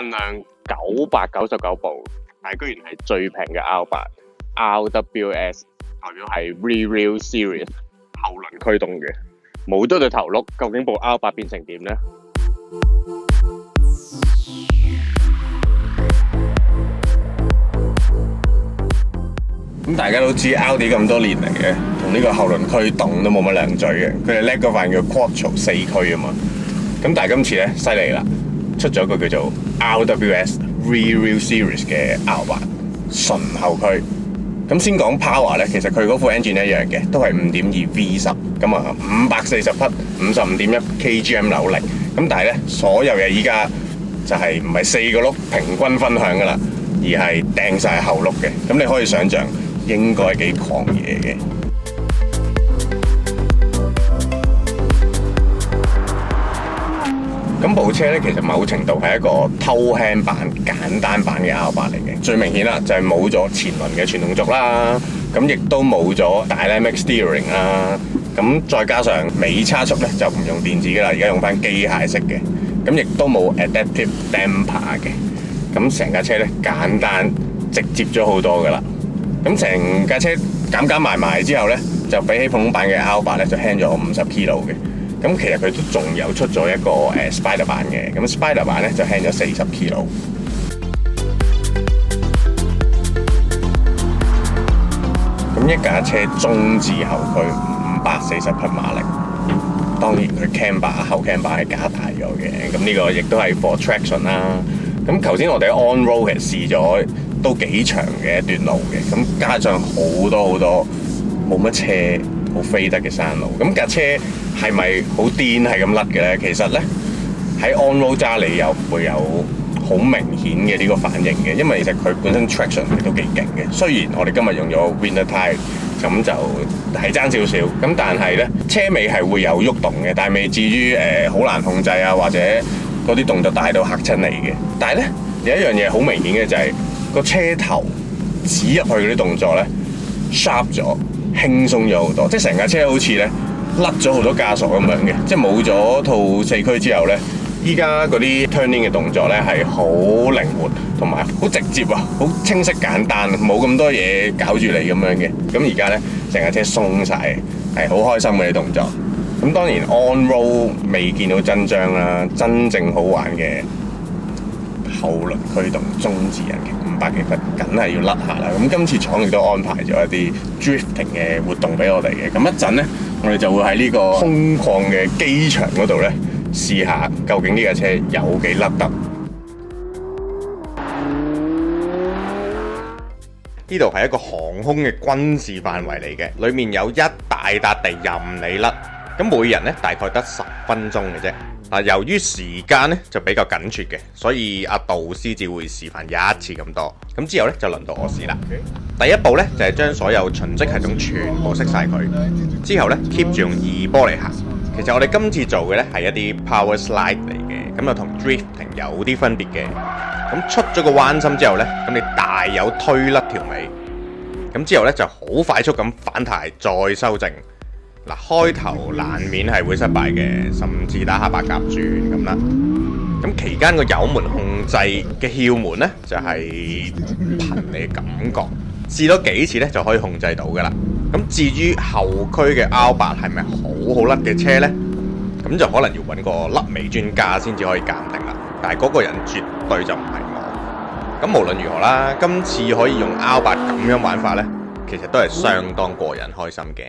限量999部，但係居然係最平嘅 R8，RWS 代表係 Rear Series 後輪驅動嘅，冇咗對頭轆，究竟部 R8 變成點呢？咁大家都知 Audi 咁多年嚟嘅，同呢個後輪驅動都冇乜兩嘴嘅，佢哋叻嗰塊叫 Quattro 4驅啊嘛。咁但係今次咧犀利啦，出咗個叫做 RWS Rear Series 嘅 R8 純後驅。咁先講 power 咧，其實佢嗰副 engine 一樣嘅，都係5.2 V10，咁啊540匹，55.1 kgm 扭力。咁但係咧，所有嘢依家就係唔係4個轆平均分享噶啦，而係掟晒後轆嘅。咁你可以想象應該幾狂野嘅。咁部車咧，其實某程度係一個偷輕版、簡單版嘅 R8 嚟嘅。最明顯啦，就係冇咗前輪嘅傳動軸啦，咁亦都冇咗 Dynamic Steering 啦。咁再加上尾差速咧就唔用電子嘅啦，而家用翻機械式嘅。咁亦都冇 Adaptive Damper 嘅。咁成架車咧簡單直接咗好多噶啦。咁成架車減埋之後咧，就比起普通版嘅 R8 咧就輕咗50 kg 嘅。咁其實佢都仲有出咗一個Spider 版嘅，咁 Spider 版咧就輕咗40 kg。咁一架車中置後驅540匹馬力，當然佢 camber 後 camber 係加大咗嘅，咁呢個亦都係 for traction 啦。咁頭先我哋喺 on road 其實試咗都幾長嘅一段路嘅，咁加上好多冇乜車好飛得嘅山路，咁架車係咪好癲係咁甩嘅咧？其實咧喺 on road 揸你又唔會有好明顯嘅呢個反應嘅，因為其實佢本身 traction 都幾勁嘅。雖然我哋今日用咗 winter tire， 咁就係爭少少，咁但係咧車尾係會有喐動嘅，但係未至於好難控制啊，或者嗰啲動作大到嚇親你嘅。但係咧有一樣嘢好明顯嘅就係個車頭指入去嗰啲動作咧 sharp 咗，輕鬆咗好多，即係成架車好似咧甩咗好多枷鎖咁樣嘅，即係冇咗套4驅之後咧，依家嗰啲 turning 嘅動作咧係好靈活同埋好直接啊，好清晰簡單，冇咁多嘢搞住你咁樣嘅。咁而家咧成架車鬆晒，係好開心嘅啲動作。咁當然 on road 未見到真章啦，真正好玩嘅後輪驅動中置引擎500幾匹，梗係要甩下啦。咁今次廠亦都安排咗一啲 drifting 嘅活動俾我哋嘅。咁一陣咧，我哋就會喺呢個空曠嘅機場嗰度咧，試下究竟呢架車有幾甩得。呢度係一個航空嘅軍事範圍嚟嘅，裡面有一大笪地任你甩。咁每人咧大概得10分鐘嘅啫。由於時間咧就比較緊絀嘅，所以阿導師只會示範一次咁多。咁之後咧就輪到我試啦。第一步咧就係將所有循跡系統全部熄晒佢，之後咧 keep 住用2波嚟行。其實我哋今次做嘅咧係一啲 power slide 嚟嘅，咁就同 drifting 有啲分別嘅。咁出咗個彎心之後咧，咁你大有推甩條尾，咁之後咧就好快速咁反彈再修正。嗱，開頭難免係會失敗嘅，甚至打下白鴿轉咁啦。咁期間個油門控制嘅竅門呢，就係憑你嘅感覺，試多幾次呢，就可以控制到噶啦。咁至於後驅嘅 R8 係咪好甩嘅車呢？咁就可能要揾個甩尾專家先至可以鑑定啦。但係嗰個人絕對就唔係我。咁無論如何啦，今次可以用 R8 咁樣玩法呢，其實都係相當過癮開心嘅。